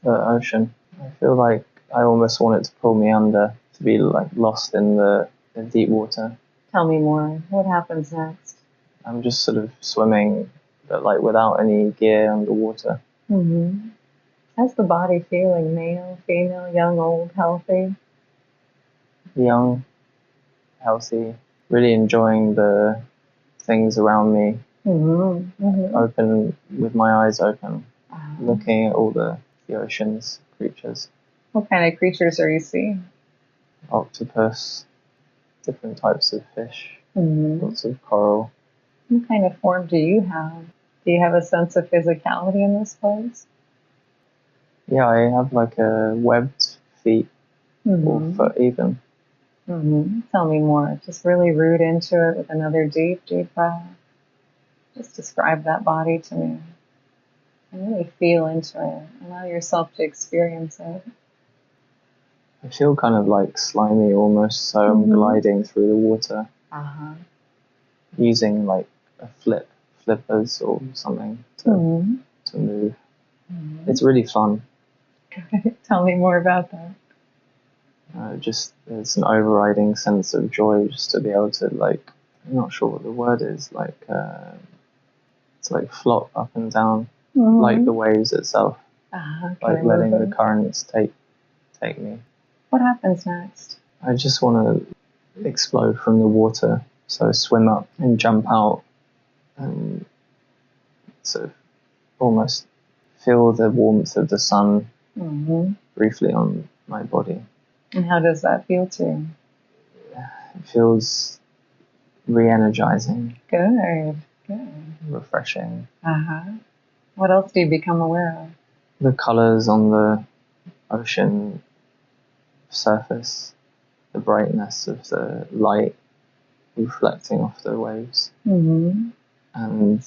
the ocean. I feel like I almost want it to pull me under, to be like lost in the deep water. Tell me more. What happens next? I'm just sort of swimming, but like without any gear underwater. Mm-hmm. How's the body feeling? Male, female, young, old, healthy? Young, healthy, really enjoying the things around me. Mm-hmm. Mm-hmm. Open, with my eyes open, looking at all the ocean's creatures. What kind of creatures are you seeing? Octopus, different types of fish, Mm-hmm. lots of coral. What kind of form do you have? Do you have a sense of physicality in this place? Yeah, I have like a webbed feet, or foot even. Mm-hmm. Tell me more. Just really root into it with another deep, deep breath. Just describe that body to me. And really feel into it. Allow yourself to experience it. I feel kind of like slimy almost, so I'm gliding through the water. Using like a flippers or something to move. It's really fun. Tell me more about that. Just there's an overriding sense of joy just to be able to, like, I'm not sure what the word is, like to like flop up and down like the waves itself, like letting the currents take me. What happens next? I just want to explode from the water, so swim up and jump out and sort of almost feel the warmth of the sun briefly on my body. And how does that feel to you? It feels re-energizing. Good. Refreshing. What else do you become aware of? The colors on the ocean surface, the brightness of the light reflecting off the waves. And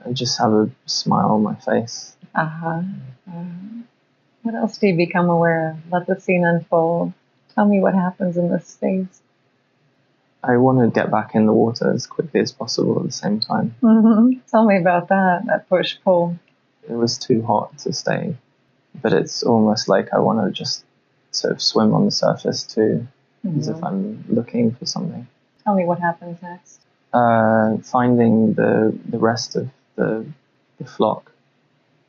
I just have a smile on my face. What else do you become aware of? Let the scene unfold. Tell me what happens in this space. I want to get back in the water as quickly as possible at the same time. Tell me about that push-pull. It was too hot to stay, but it's almost like I want to just sort of swim on the surface too, as if I'm looking for something. Tell me what happens next. Finding the rest of the flock,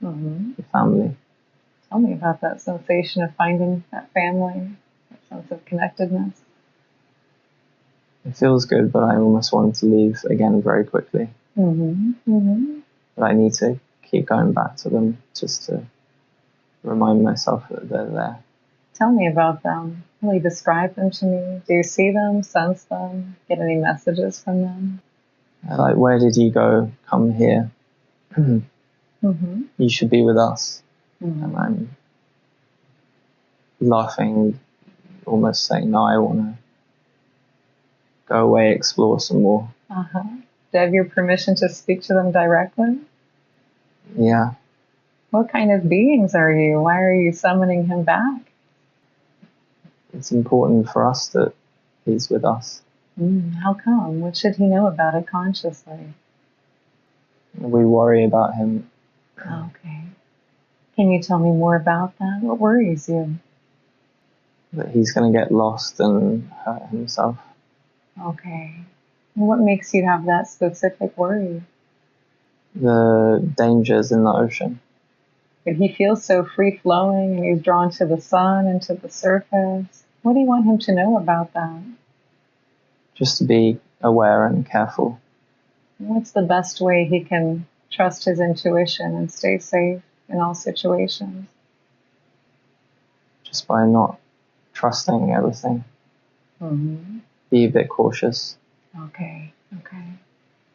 the family. Tell me about that sensation of finding that family, that sense of connectedness. It feels good, but I almost want to leave again very quickly. But I need to keep going back to them just to remind myself that they're there. Tell me about them. Really describe them to me. Do you see them, sense them, get any messages from them? Like, where did you go? Come here. You should be with us. And I'm laughing, almost saying, no, I want to go away, explore some more. Do I have your permission to speak to them directly? Yeah. What kind of beings are you? Why are you summoning him back? It's important for us that he's with us. How come? What should he know about it consciously? We worry about him. Okay. Can you tell me more about that? What worries you? That he's going to get lost and hurt himself. Okay. And what makes you have that specific worry? The dangers in the ocean. But he feels so free-flowing and he's drawn to the sun and to the surface. What do you want him to know about that? Just to be aware and careful. What's the best way he can trust his intuition and stay safe in all situations? Just by not trusting everything. Be a bit cautious. Okay.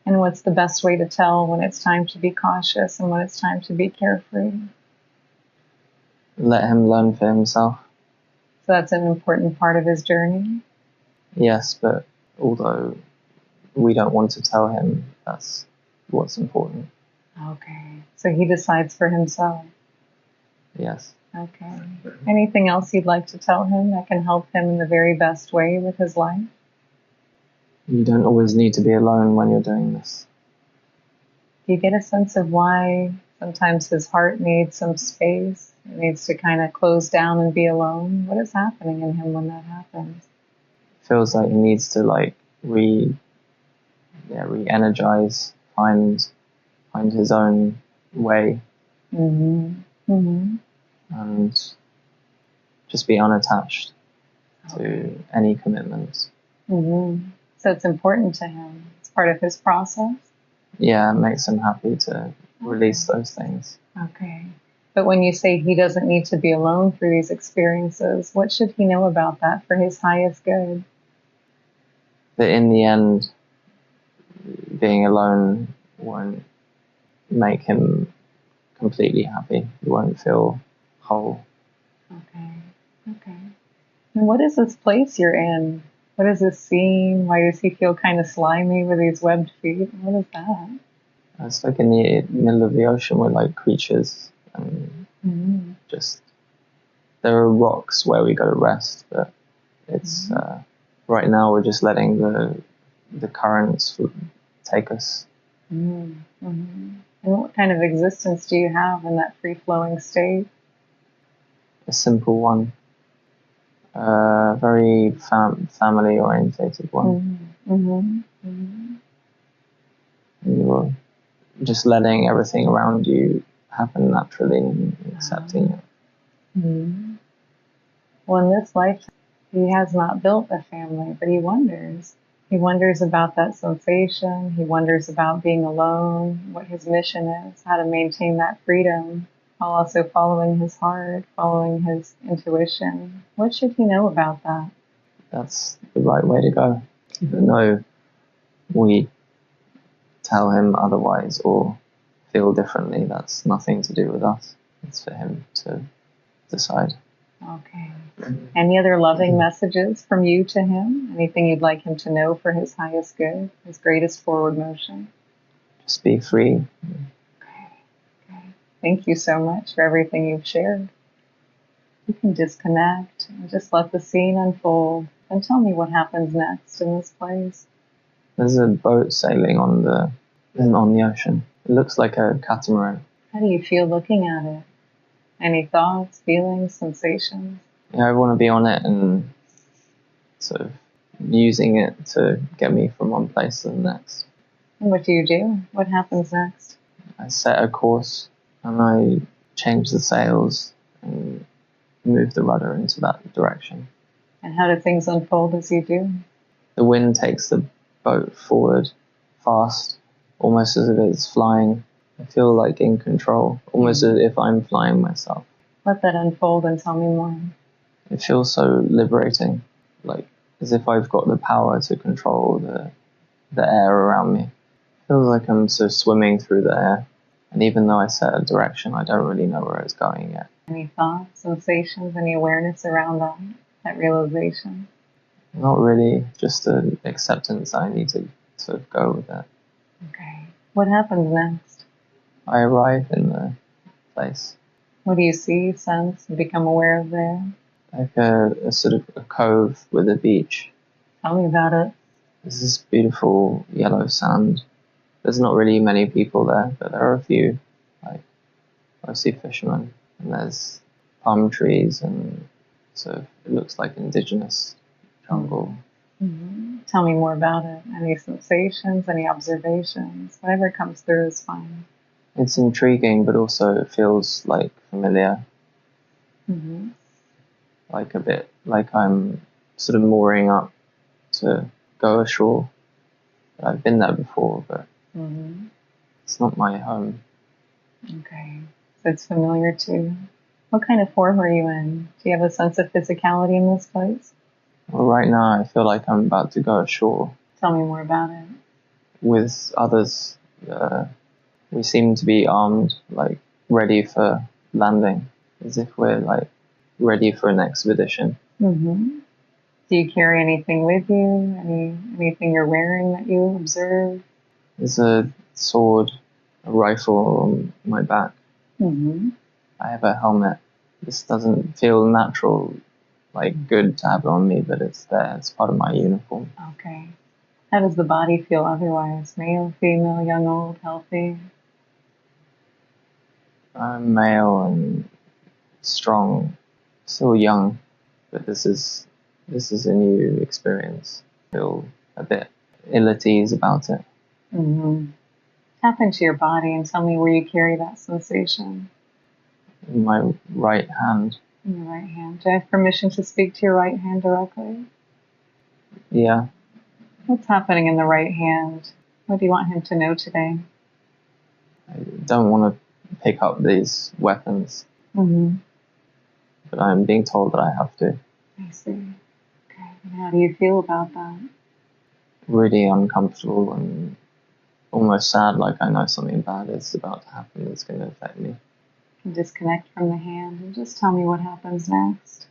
And what's the best way to tell when it's time to be cautious and when it's time to be carefree? Let him learn for himself. So that's an important part of his journey? Yes, but although we don't want to tell him, that's what's important. Okay. So he decides for himself? Yes. Okay. Anything else you'd like to tell him that can help him in the very best way with his life? You don't always need to be alone when you're doing this. Do you get a sense of why Sometimes his heart needs some space. It needs to kind of close down and be alone. What is happening in him when that happens? Feels like he needs to like re-energize, find his own way, and just be unattached to any commitments. So it's important to him. It's part of his process. Yeah, it makes him happy to release those things. Okay. But when you say he doesn't need to be alone through these experiences, what should he know about that for his highest good? That in the end, being alone won't make him completely happy. He won't feel whole. Okay. And what is this place you're in? What is this scene? Why does he feel kind of slimy with these webbed feet? What is that? It's like in the middle of the ocean with like creatures and just there are rocks where we go to rest, but it's right now we're just letting the currents take us. And what kind of existence do you have in that free-flowing state? A simple one, very family-orientated one. And you're just letting everything around you happen naturally and accepting it. Well, in this lifetime, he has not built a family, but he wonders. He wonders about that sensation. He wonders about being alone, what his mission is, how to maintain that freedom, while also following his heart, following his intuition. What should he know about that? That's the right way to go. Even though we tell him otherwise or feel differently, that's nothing to do with us. It's for him to decide. Okay. Any other loving messages from you to him? Anything you'd like him to know for his highest good, his greatest forward motion? Just be free. Okay. Thank you so much for everything you've shared. You can disconnect and just let the scene unfold. And tell me what happens next in this place. There's a boat sailing on the ocean. It looks like a catamaran. How do you feel looking at it? Any thoughts, feelings, sensations? Yeah, I want to be on it and sort of using it to get me from one place to the next. And what do you do? What happens next? I set a course and I change the sails and move the rudder into that direction. And how do things unfold as you do? The wind takes the boat forward fast, almost as if it's flying. I feel like in control, almost as if I'm flying myself. Let that unfold and tell me more. It feels so liberating, like as if I've got the power to control the air around me. It feels like I'm sort of swimming through the air, and even though I set a direction, I don't really know where it's going yet. Any thoughts, sensations, any awareness around that realization? Not really, just an acceptance. I need to sort of go with it. Okay. What happens next? I arrive in the place. What do you see, sense, and become aware of there? Like a sort of a cove with a beach. Tell me about it. There's this beautiful yellow sand. There's not really many people there, but there are a few, like mostly fishermen. And there's palm trees and sort of, it looks like indigenous jungle. Tell me more about it. Any sensations, any observations, whatever comes through is fine. It's intriguing, but also it feels like familiar. Like a bit like I'm sort of mooring up to go ashore. I've been there before, but it's not my home. Okay, so it's familiar too. What kind of form are you in? Do you have a sense of physicality in this place? Well, right now I feel like I'm about to go ashore. Tell me more about it. With others, we seem to be armed, like ready for landing, as if we're like ready for an expedition. Do you carry anything with you? Anything you're wearing that you observe? There's a sword, a rifle on my back. I have a helmet. This doesn't feel natural, like good to have on me, but it's there. It's part of my uniform. Okay. How does the body feel otherwise? Male, female, young, old, healthy? I'm male and strong, still young, but this is a new experience. I feel a bit ill at ease about it. Mm-hmm. Tap into your body and tell me where you carry that sensation. In my right hand. In your right hand. Do I have permission to speak to your right hand directly? Yeah. What's happening in the right hand? What do you want him to know today? I don't want to pick up these weapons, but I'm being told that I have to. I see. Okay. And how do you feel about that? Really uncomfortable and almost sad, like I know something bad is about to happen that's going to affect me. You disconnect from the hand and just tell me what happens next.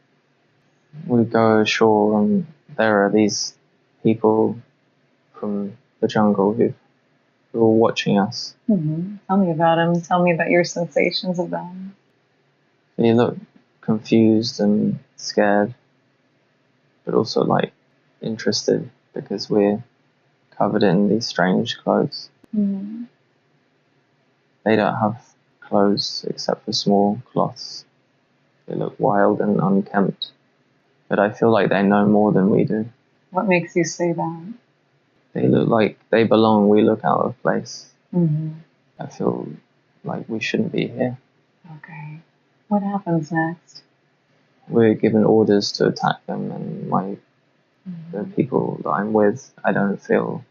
We go ashore and there are these people from the jungle who are watching us. Tell me about them. Tell me about your sensations of them. They look confused and scared, but also like interested because we're covered in these strange clothes. They don't have clothes except for small cloths. They look wild and unkempt, but I feel like they know more than we do. What makes you say that? They look like they belong. We look out of place. I feel like we shouldn't be here. Okay. What happens next? We're given orders to attack them, and the people that I'm with, I don't feel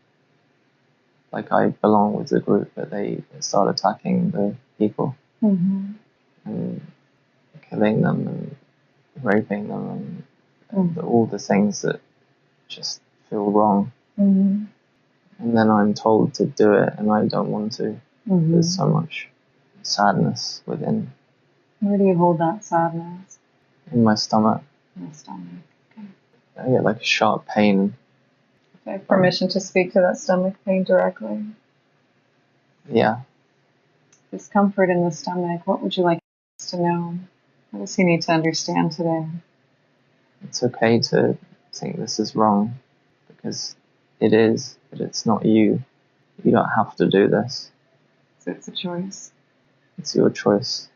like I belong with the group, but they start attacking the people and killing them and raping them and all the things that just feel wrong. And then I'm told to do it, and I don't want to. There's so much sadness within. Where do you hold that sadness? In my stomach. In the stomach. Okay. I get like a sharp pain. I have permission to speak to that stomach pain directly. Yeah. Discomfort in the stomach. What would you like us to know? What does he need to understand today? It's okay to think this is wrong, because it is, but it's not you. You don't have to do this. So it's a choice. It's your choice.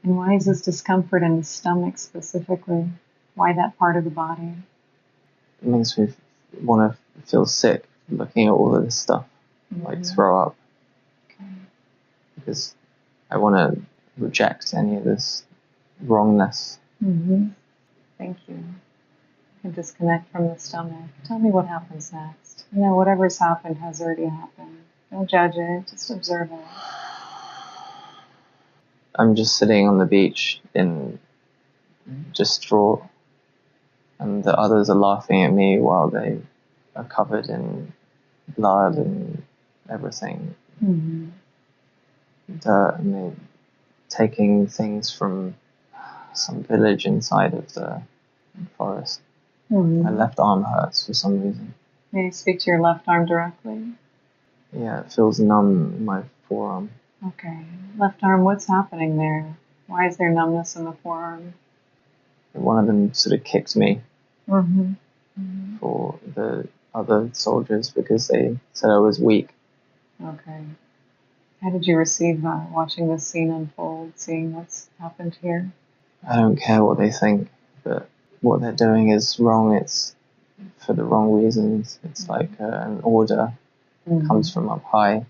And why is this discomfort in the stomach specifically? Why that part of the body? It makes me want to feel sick looking at all of this stuff, like throw up. Okay. Because I want to reject any of this wrongness. Thank you. And disconnect from the stomach. Tell me what happens next. You know, whatever's happened has already happened. Don't judge it, just observe it. I'm just sitting on the beach in distraught, and the others are laughing at me while they are covered in blood and everything. Dirt, and they're taking things from some village inside of the forest. My left arm hurts for some reason. May I speak to your left arm directly? Yeah, it feels numb in my forearm. Okay. Left arm, what's happening there? Why is there numbness in the forearm? One of them sort of kicked me for the other soldiers because they said I was weak. Okay. How did you receive that, watching this scene unfold, seeing what's happened here? I don't care what they think, but what they're doing is wrong. It's for the wrong reasons. It's like an order comes from up high.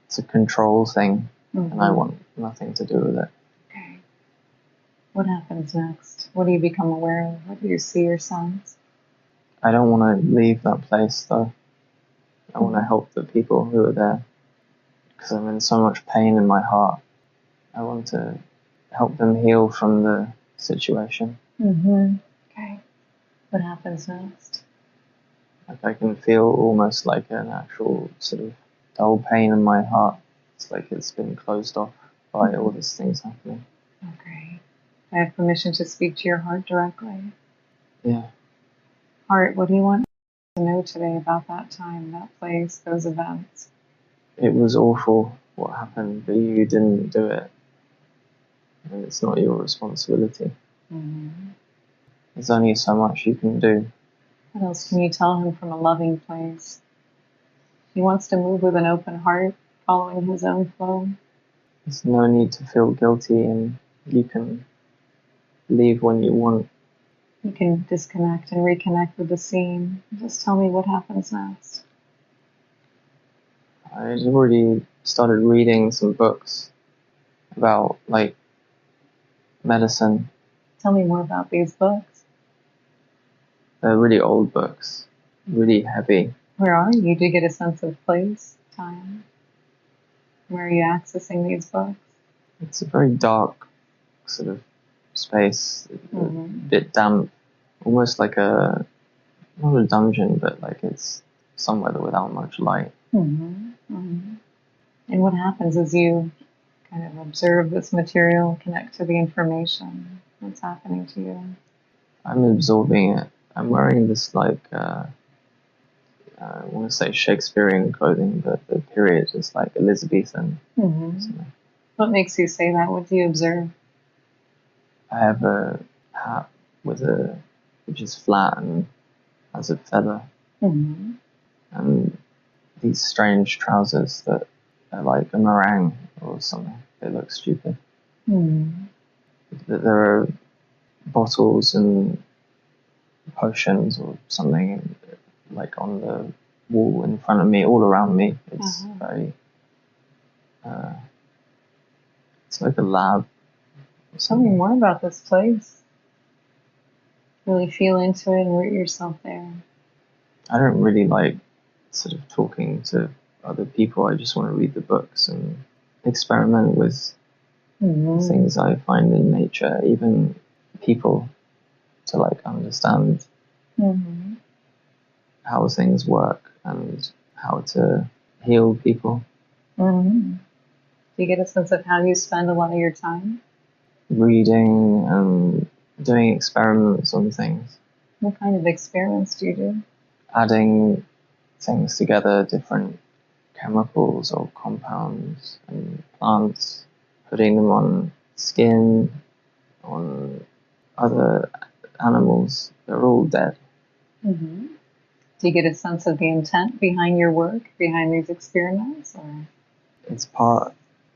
It's a control thing, and I want nothing to do with it. Okay. What happens next? What do you become aware of? What do you see or sense? I don't want to leave that place, though. I want to help the people who are there, because I'm in so much pain in my heart. I want to help them heal from the situation. Okay. What happens next? Like I can feel almost like an actual sort of dull pain in my heart. It's like it's been closed off by all these things happening. Okay. I have permission to speak to your heart directly. Yeah. Heart, what do you want to know today about that time, that place, those events? It was awful what happened, but you didn't do it. And it's not your responsibility. There's only so much you can do. What else can you tell him from a loving place? He wants to move with an open heart, following his own flow. There's no need to feel guilty, and you can leave when you want. You can disconnect and reconnect with the scene. Just tell me what happens next. I already started reading some books about, like, medicine. Tell me more about these books. They're really old books, really heavy. Where are you? Do you get a sense of place, time? Where are you accessing these books? It's a very dark sort of space, a bit damp, almost like not a dungeon, but like it's somewhere without much light. And what happens as you kind of observe this material, connect to the information? What's happening to you? I'm absorbing it. I'm wearing this, like, I want to say Shakespearean clothing, but the period is like Elizabethan. What makes you say that? What do you observe? I have a hat which is flat and has a feather, and these strange trousers that are like a meringue or something. They look stupid. There are bottles and potions or something like on the wall in front of me, all around me. It's very, it's like a lab. Tell me more about this place. Really feel into it and root yourself there. I don't really like sort of talking to other people. I just want to read the books and experiment with things I find in nature, even people, to like understand how things work and how to heal people. Do you get a sense of how you spend a lot of your time? Reading and doing experiments on things. What kind of experiments do you do? Adding things together, different chemicals or compounds and plants, putting them on skin, on other animals. They're all dead. Do you get a sense of the intent behind your work, behind these experiments? Or? It's part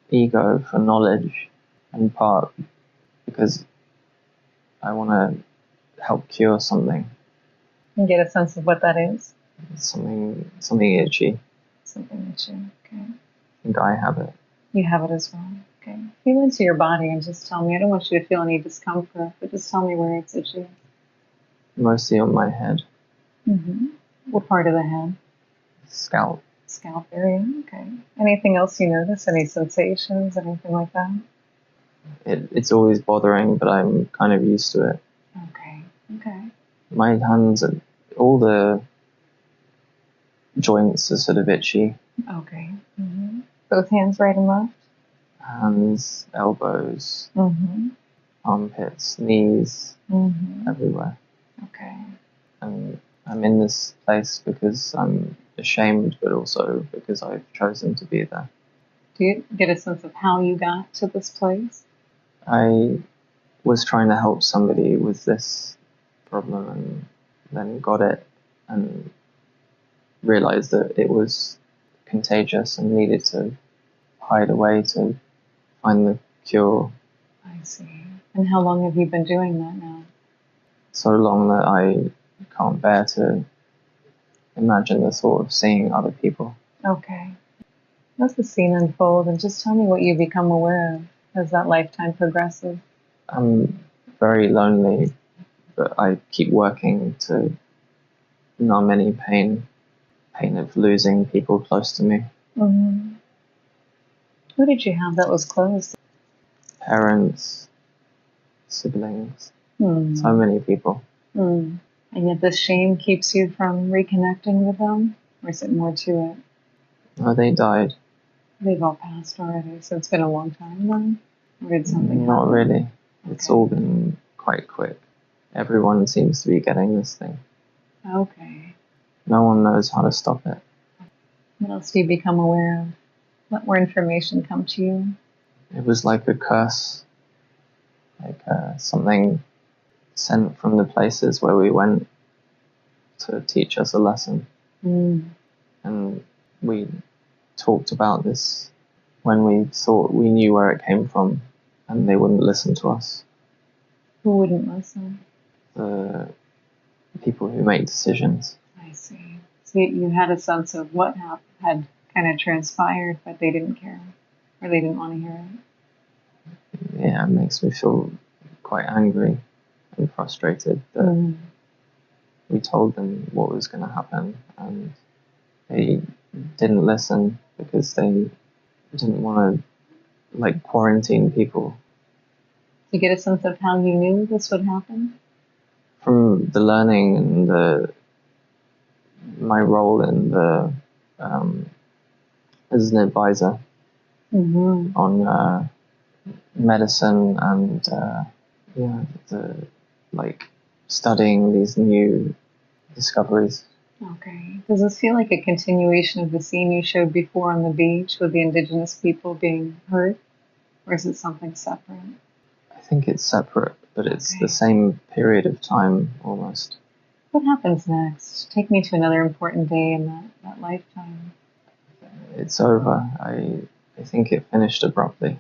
ego for knowledge and part because I want to help cure something. You get a sense of what that is? Something itchy. Something itchy, okay. I think I have it. You have it as well, okay. Feel into your body and just tell me. I don't want you to feel any discomfort, but just tell me where it's itchy. Mostly on my head. What part of the head? Scalp. Scalp area, okay. Anything else you notice? Any sensations, anything like that? It's always bothering, but I'm kind of used to it. Okay. My hands, all the joints are sort of itchy. Okay. Both hands, right and left? Hands, elbows, armpits, knees, everywhere. Okay. And I'm in this place because I'm ashamed, but also because I've chosen to be there. Do you get a sense of how you got to this place? I was trying to help somebody with this problem and then got it and realized that it was contagious and needed to hide away to find the cure. I see. And how long have you been doing that now? So long that I can't bear to imagine the thought of seeing other people. Okay. Let the scene unfold and just tell me what you become aware of as that lifetime progresses. I'm very lonely, but I keep working to numb any pain of losing people close to me. Who did you have that was close? Parents, siblings, so many people. And yet this shame keeps you from reconnecting with them? Or is it more to it? Oh, they died. They've all passed already, so it's been a long time then? Or did something Not happen? really. It's all been quite quick. Everyone seems to be getting this thing. Okay. No one knows how to stop it. What else do you become aware of? Let more information come to you? It was like a curse, like something sent from the places where we went to teach us a lesson. And we talked about this when we thought we knew where it came from, and they wouldn't listen to us. Who wouldn't listen? The people who make decisions. I see. So you had a sense of what had kind of transpired, but they didn't care, or they didn't want to hear it. Yeah, it makes me feel quite angry and frustrated that we told them what was going to happen, and they didn't listen because they didn't want to, like, quarantine people. Do you get a sense of how you knew this would happen? From the learning and my role in the as an advisor on medicine and studying these new discoveries. Okay. Does this feel like a continuation of the scene you showed before on the beach with the indigenous people being hurt, or is it something separate? I think it's separate, but it's the same period of time almost. What happens next? Take me to another important day in that lifetime. It's over. I think it finished abruptly.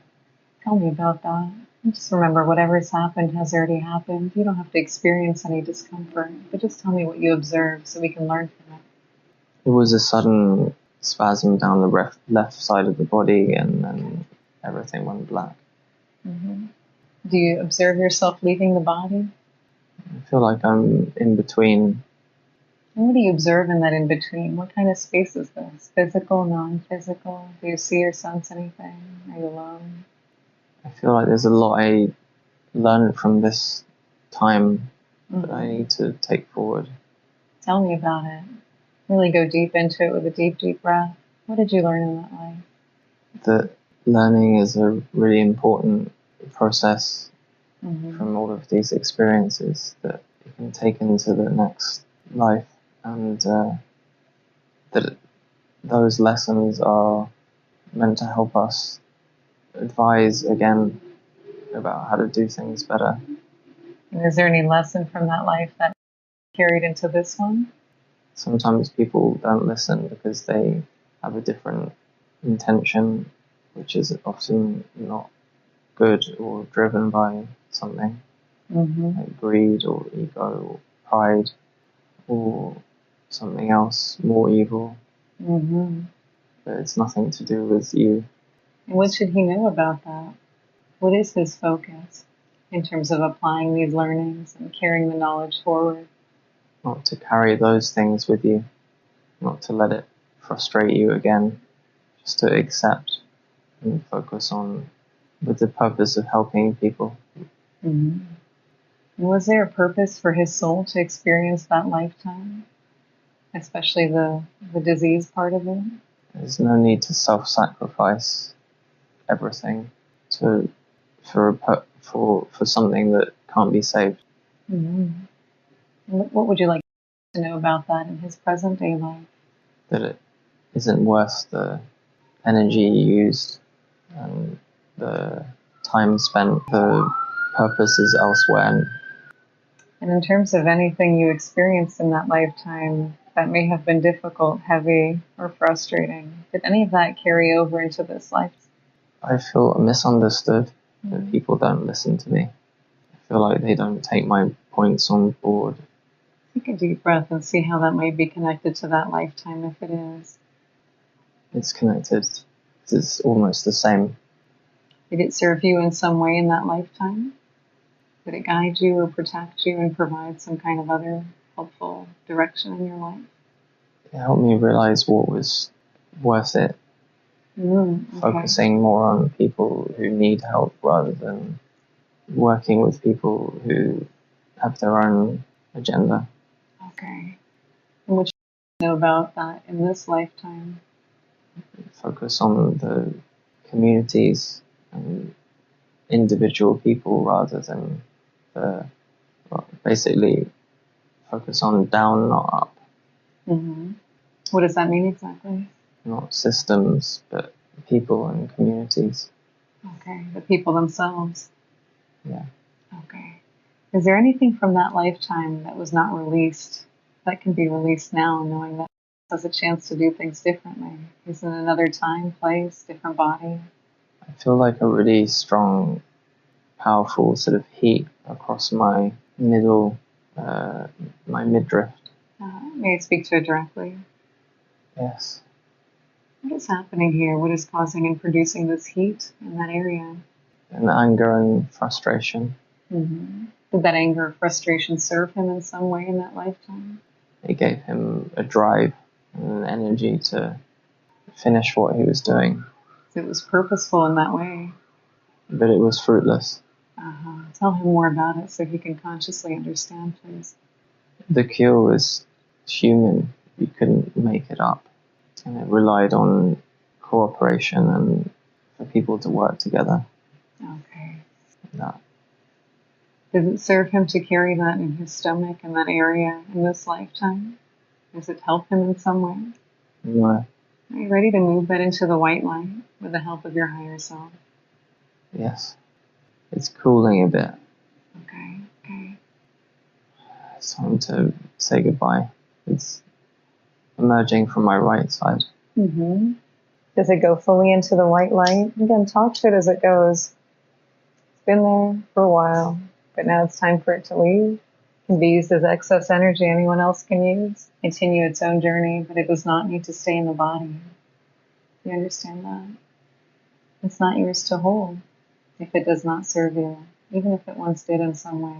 Tell me about that. Just remember, whatever's happened has already happened. You don't have to experience any discomfort, but just tell me what you observed so we can learn from it. It was a sudden spasm down the left side of the body, and then everything went black. Do you observe yourself leaving the body? I feel like I'm in between. And what do you observe in that in between? What kind of space is this? Physical, non-physical? Do you see or sense anything? Are you alone? I feel like there's a lot I learned from this time that I need to take forward. Tell me about it. Really go deep into it with a deep, deep breath. What did you learn in that life? That learning is a really important process from all of these experiences that you can take into the next life, and that those lessons are meant to help us advise again about how to do things better. And is there any lesson from that life that carried into this one? Sometimes people don't listen because they have a different intention, which is often not good or driven by something like greed or ego or pride or something else more evil. But it's nothing to do with you. And what should he know about that? What is his focus in terms of applying these learnings and carrying the knowledge forward? Not to carry those things with you, not to let it frustrate you again, just to accept and focus on with the purpose of helping people. And was there a purpose for his soul to experience that lifetime, especially the disease part of it? There's no need to self-sacrifice everything for something that can't be saved. What would you like to know about that in his present day life? That it isn't worth the energy used and the time spent. The purpose is elsewhere. And in terms of anything you experienced in that lifetime that may have been difficult, heavy, or frustrating, did any of that carry over into this life? I feel misunderstood, that people don't listen to me. I feel like they don't take my points on board. Take a deep breath and see how that might be connected to that lifetime, if it is. It's connected. It's almost the same. Did it serve you in some way in that lifetime? Did it guide you or protect you and provide some kind of other helpful direction in your life? It helped me realize what was worth it. Focusing more on people who need help rather than working with people who have their own agenda. Okay. And what you know about that in this lifetime? Focus on the communities and individual people rather than basically focus on down, not up. What does that mean exactly? Not systems, but people and communities. Okay, the people themselves. Yeah. Okay. Is there anything from that lifetime that was not released that can be released now, knowing that he has a chance to do things differently? He's in another time, place, different body. I feel like a really strong, powerful sort of heat across my middle, my midriff. May I speak to it directly? Yes. What is happening here? What is causing and producing this heat in that area? And anger and frustration. Mm-hmm. Did that anger or frustration serve him in some way in that lifetime? It gave him a drive and an energy to finish what he was doing. It was purposeful in that way. But it was fruitless. Tell him more about it so he can consciously understand, please. The cure was human. You couldn't make it up. And it relied on cooperation and for people to work together. Okay. That. Does it serve him to carry that in his stomach in that area in this lifetime? Does it help him in some way? No. Are you ready to move that into the white light with the help of your higher self? Yes. It's cooling a bit. Okay. It's time to say goodbye. It's emerging from my right side. Mm-hmm. Does it go fully into the white light? Again, talk to it as it goes. It's been there for a while, but now it's time for it to leave. It can be used as excess energy anyone else can use. Continue its own journey, but it does not need to stay in the body. You understand that? It's not yours to hold if it does not serve you, even if it once did in some way.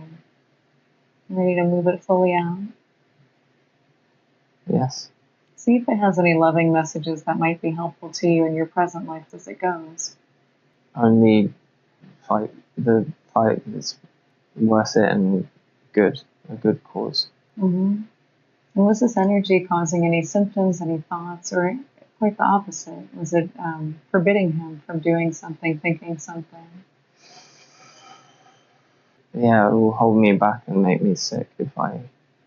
I'm ready to move it fully out. Yes. See if it has any loving messages that might be helpful to you in your present life as it goes. Only the fight is worth it and good, a good cause. Mm-hmm. And was this energy causing any symptoms, any thoughts, or quite the opposite? Was it forbidding him from doing something, thinking something? Yeah, it will hold me back and make me sick if I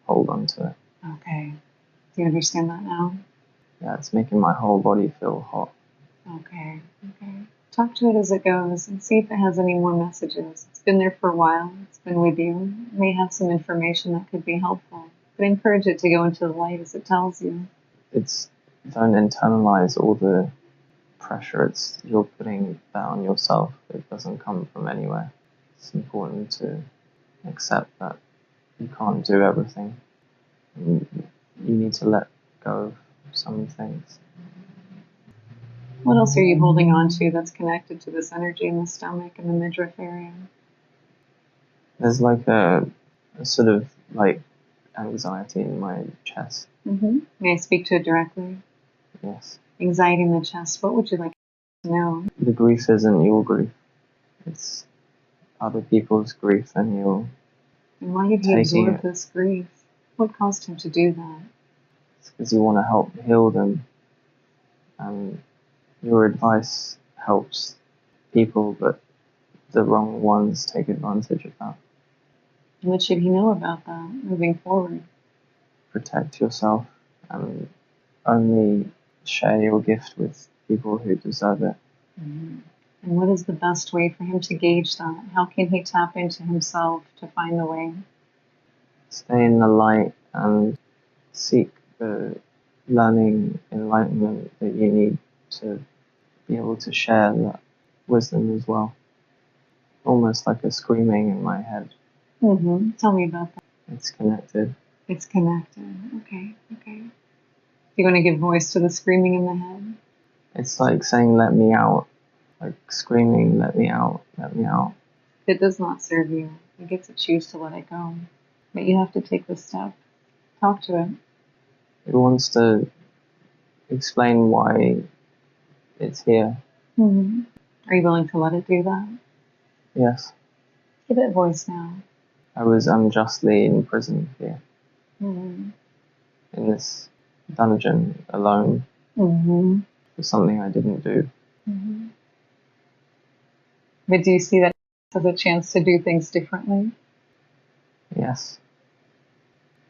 hold on to it. Okay. Do you understand that now? Yeah, it's making my whole body feel hot. Okay. Talk to it as it goes and see if it has any more messages. It's been there for a while. It's been with you. It may have some information that could be helpful. But encourage it to go into the light as it tells you. Don't internalize all the pressure you're putting that on yourself. It doesn't come from anywhere. It's important to accept that you can't do everything. You need to let go of some things. What else are you holding on to that's connected to this energy in the stomach and the midriff area? There's like a sort of like anxiety in my chest. Mm-hmm. May I speak to it directly? Yes. Anxiety in the chest. What would you like to know? The grief isn't your grief. It's other people's grief, and you're And why did he taking absorb it. this grief? What caused him to do that? It's because you want to help heal them, and your advice helps people, but the wrong ones take advantage of that. What should he know about that moving forward? Protect yourself and only share your gift with people who deserve it. Mm-hmm. And what is the best way for him to gauge that? How can he tap into himself to find the way? Stay in the light and seek the learning, enlightenment that you need to be able to share that wisdom as well. Almost like a screaming in my head. Mm-hmm. Tell me about that. It's connected. It's connected. Okay. You want to give voice to the screaming in the head? It's like saying, let me out. Like screaming, let me out, let me out. If it does not serve you, you get to choose to let it go. But you have to take the step. Talk to it. It wants to explain why it's here. Mm-hmm. Are you willing to let it do that? Yes. Give it voice now. I was unjustly imprisoned here. Mm-hmm. In this dungeon alone. Mm-hmm. For something I didn't do. Mm-hmm. But do you see that as a chance to do things differently? Yes.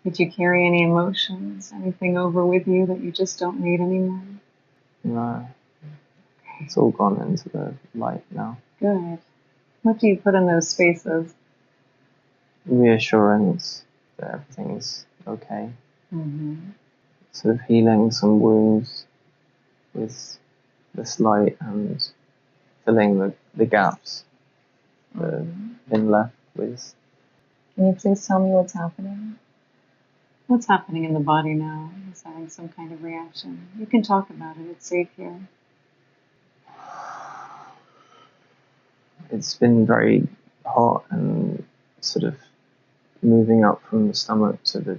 Did you carry any emotions, anything over with you that you just don't need anymore? No. It's all gone into the light now. Good. What do you put in those spaces? Reassurance that everything is okay. Mm-hmm. Sort of healing some wounds with this light and filling the gaps that have been left with. Can you please tell me what's happening? What's happening in the body now? Is having some kind of reaction? You can talk about it. It's safe here. It's been very hot and sort of moving up from the stomach to the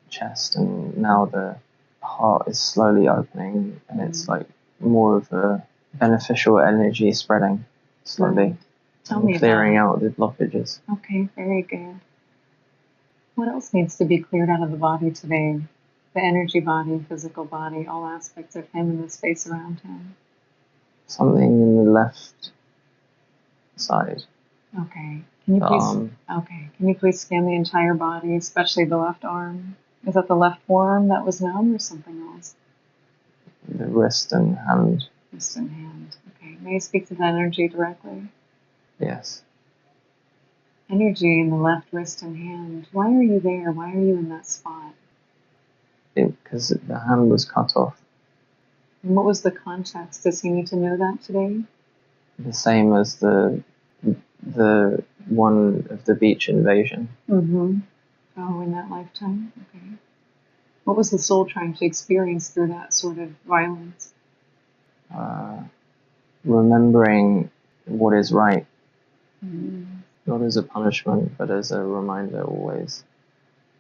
chest, and now the heart is slowly opening, and it's like more of a beneficial energy spreading slowly. Tell me clearing out the blockages. Okay, very good. What else needs to be cleared out of the body today? The energy body, physical body, all aspects of him and the space around him. Something in the left side. Okay. Can you please scan the entire body, especially the left arm? Is that the left forearm that was numb or something else? The wrist and hand. Wrist and hand. Okay. May I speak to the energy directly? Yes. Energy in the left wrist and hand. Why are you there? Why are you in that spot? Because the hand was cut off. And what was the context? Does he need to know that today? The same as the one of the beach invasion. Mm-hmm. Oh, in that lifetime? Okay. What was the soul trying to experience through that sort of violence? Remembering what is right. Mm-hmm. Not as a punishment, but as a reminder always.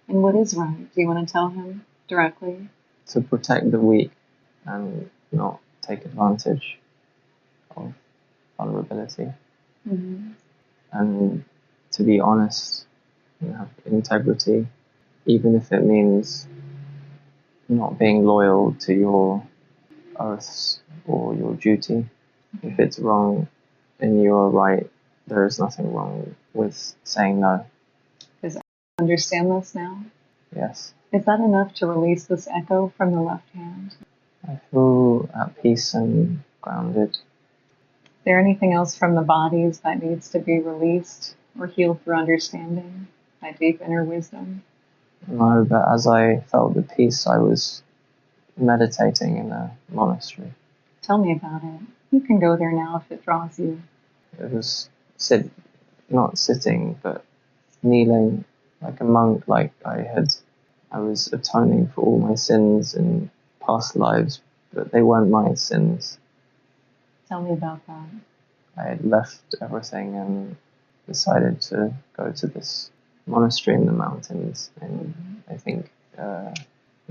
And what is right? Do you want to tell him directly? To protect the weak and not take advantage of vulnerability. Mm-hmm. And to be honest and have integrity, even if it means not being loyal to your oaths or your duty. If it's wrong and you are right, there is nothing wrong with saying no. Does I understand this now? Yes. Is that enough to release this echo from the left hand? I feel at peace and grounded. Is there anything else from the bodies that needs to be released or healed through understanding, that deep inner wisdom? No, but as I felt the peace, I was meditating in a monastery. Tell me about it. You can go there now if it draws you. It was not sitting, but kneeling like a monk, like I was atoning for all my sins in past lives, but they weren't my sins. Tell me about that. I had left everything and decided to go to this monastery in the mountains in, I think,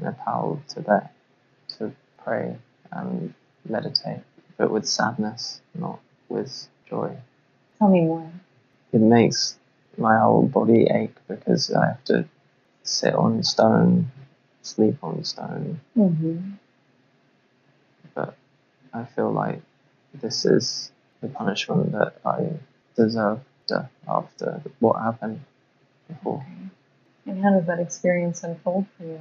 Nepal, Tibet, to pray and meditate, but with sadness, not with joy. Tell me more. It makes my whole body ache because I have to sit on stone, sleep on stone. Mm-hmm. But I feel like this is the punishment that I deserved after what happened before. Okay. And how does that experience unfold for you?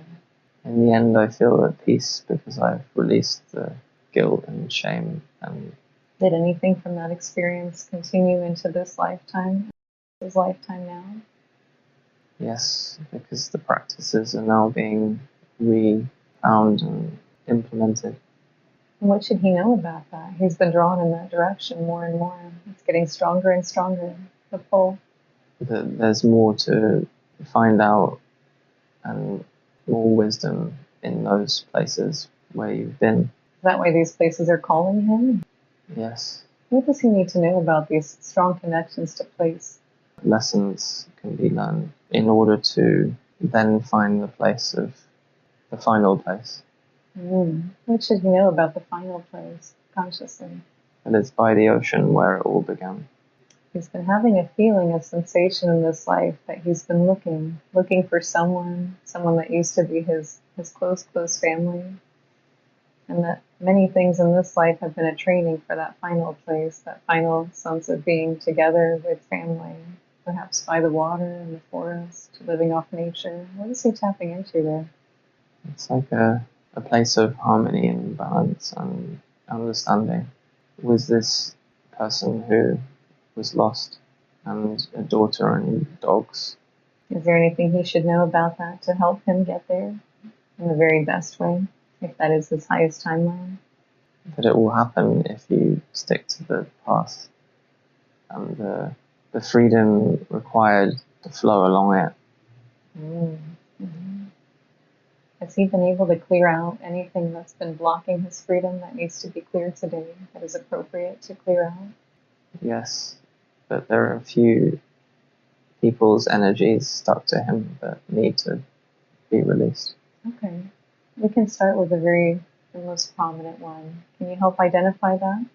In the end, I feel at peace because I've released the guilt and shame. And did anything from that experience continue into this lifetime? This lifetime now? Yes, because the practices are now being re-found and implemented. And what should he know about that? He's been drawn in that direction more and more. It's getting stronger and stronger, the pull. There's more to find out and more wisdom in those places where you've been. Is that why these places are calling him? Yes. What does he need to know about these strong connections to place? Lessons can be learned in order to then find the place of the final place. What should he know about the final place, consciously? And it's by the ocean where it all began. He's been having a feeling, a sensation in this life that he's been looking for someone that used to be his close family. And that many things in this life have been a training for that final place, that final sense of being together with family, perhaps by the water in the forest, living off nature. What is he tapping into there? It's like a place of harmony and balance and understanding with this person who was lost and a daughter and dogs. Is there anything he should know about that to help him get there in the very best way, if that is his highest timeline? But it will happen if you stick to the path, and the freedom required to flow along it. Mm-hmm. Has he been able to clear out anything that's been blocking his freedom that needs to be cleared today, that is appropriate to clear out? Yes, but there are a few people's energies stuck to him that need to be released. Okay. We can start with the most prominent one. Can you help identify that?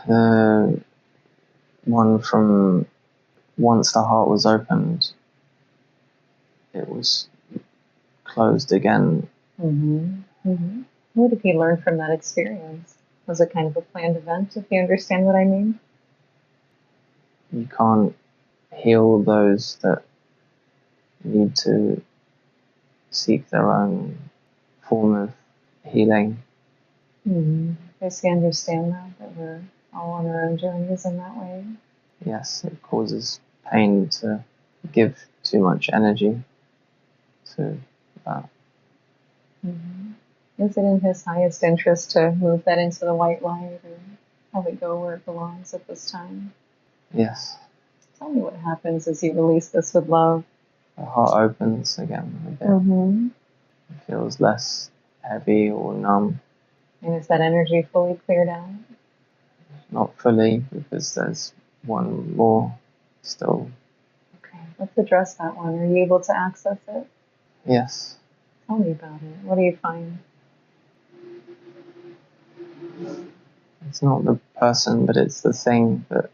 The one from once the heart was opened, it was closed again. What did he learn from that experience? Was it kind of a planned event, if you understand what I mean? You can't heal those that need to seek their own form of healing. Does he understand that we're all on our own journeys in that way? Yes, it causes pain to give too much energy to that. Is it in his highest interest to move that into the white light or have it go where it belongs at this time? Yes. Tell me what happens as you release this with love. The heart opens again a bit. It feels less heavy or numb. And is that energy fully cleared out? Not fully, because there's one more still. Okay, let's address that one. Are you able to access it? Yes. Tell me about it. What do you find? It's not the person, but it's the thing that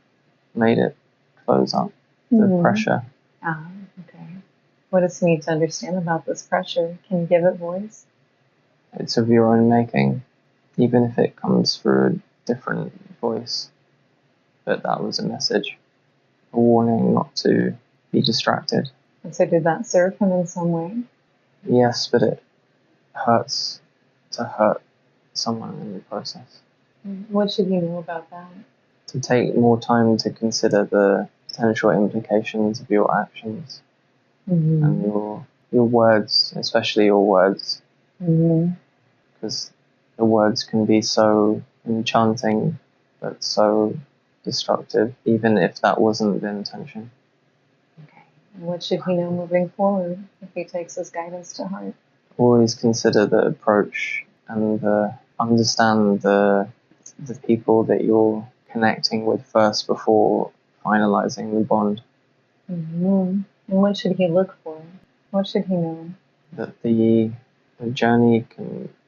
made it close up. The pressure. Okay. What does he need to understand about this pressure? Can you give it voice? It's of your own making, even if it comes through a different voice. But that was a message, a warning not to be distracted. And so did that serve him in some way? Yes, but it hurts to hurt someone in the process. What should he know about that? To take more time to consider the potential implications of your actions and your words, especially your words. Because the words can be so enchanting, but so destructive, even if that wasn't the intention. Okay. And what should he know moving forward if he takes his guidance to heart? Always consider the approach and understand the people that you're connecting with first before finalizing the bond. And what should he look for? What should he know? That the journey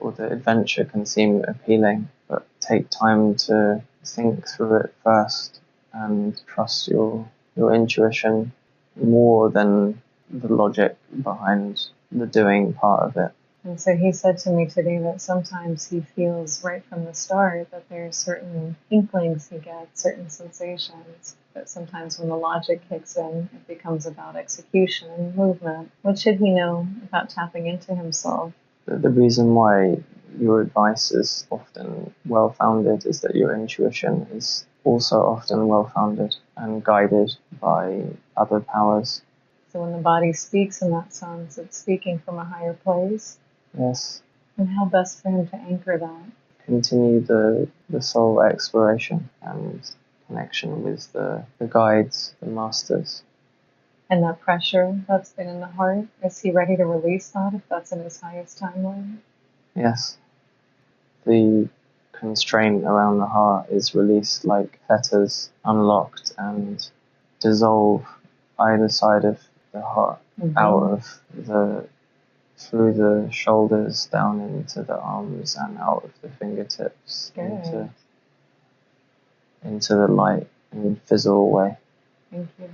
or the adventure can seem appealing, but take time to think through it first and trust your intuition more than the logic behind the doing part of it. And so he said to me today that sometimes he feels right from the start that there's certain inklings he gets, certain sensations, but sometimes when the logic kicks in, it becomes about execution and movement. What should he know about tapping into himself? The reason why your advice is often well-founded is that your intuition is also often well-founded and guided by other powers. So when the body speaks in that sense, it's speaking from a higher place? Yes. And how best for him to anchor that? Continue the soul exploration and connection with the guides, the masters. And that pressure that's been in the heart, is he ready to release that if that's in his highest timeline? Yes. The constraint around the heart is released like fetters, unlocked and dissolve either side of the heart, out of through the shoulders, down into the arms and out of the fingertips into the light and fizzle away. Thank you.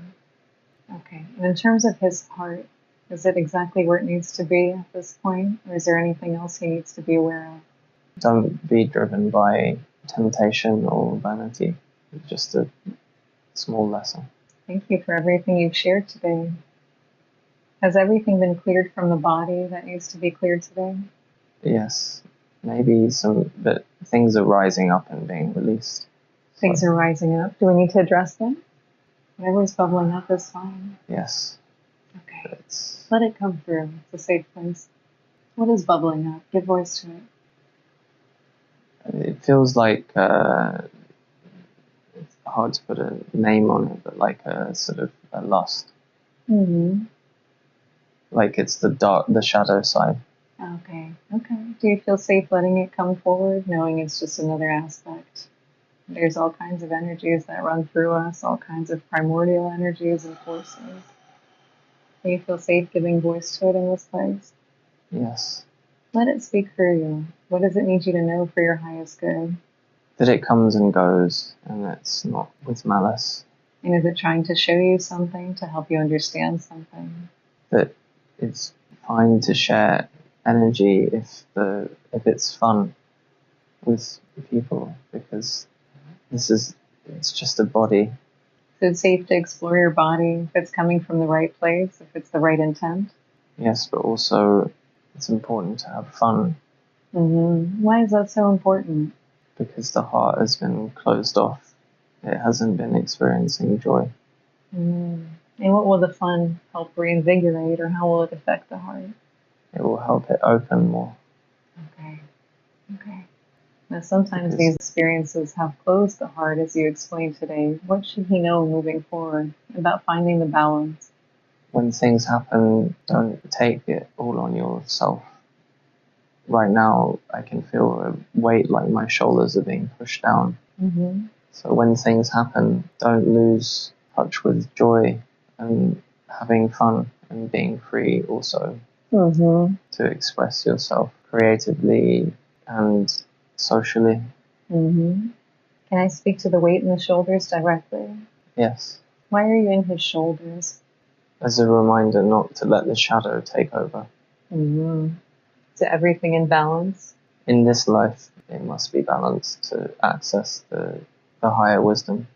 Okay. And in terms of his heart, is it exactly where it needs to be at this point? Or is there anything else he needs to be aware of? Don't be driven by temptation or vanity. It's just a small lesson. Thank you for everything you've shared today. Has everything been cleared from the body that needs to be cleared today? Yes. Maybe but things are rising up and being released. Things are rising up. Do we need to address them? Whatever's bubbling up is fine. Yes. Okay. Let it come through. It's a safe place. What is bubbling up? Give voice to it. feels like it's hard to put a name on it, but like a sort of a lust. Mm-hmm. Like it's the shadow side. Okay. Do you feel safe letting it come forward, knowing it's just another aspect? There's all kinds of energies that run through us, all kinds of primordial energies and forces. Do you feel safe giving voice to it in this place? Yes. Let it speak through you. What does it need you to know for your highest good? That it comes and goes, and it's not with malice. And is it trying to show you something, to help you understand something? That it's fine to share energy if it's fun with people, because it's just a body. So it's safe to explore your body if it's coming from the right place, if it's the right intent? Yes, but also it's important to have fun. Mm-hmm. Why is that so important? Because the heart has been closed off. It hasn't been experiencing joy. Mm. And what will the fun help reinvigorate, or how will it affect the heart? It will help it open more. Okay. Now, sometimes these experiences have closed the heart, as you explained today. What should he know moving forward about finding the balance? When things happen, don't take it all on yourself. Right now, I can feel a weight, like my shoulders are being pushed down. Mm-hmm. So when things happen, don't lose touch with joy and having fun and being free also to express yourself creatively and socially. Mm-hmm. Can I speak to the weight in the shoulders directly? Yes. Why are you in his shoulders? As a reminder not to let the shadow take over. Mm-hmm. Is everything in balance? In this life, it must be balanced to access the higher wisdom.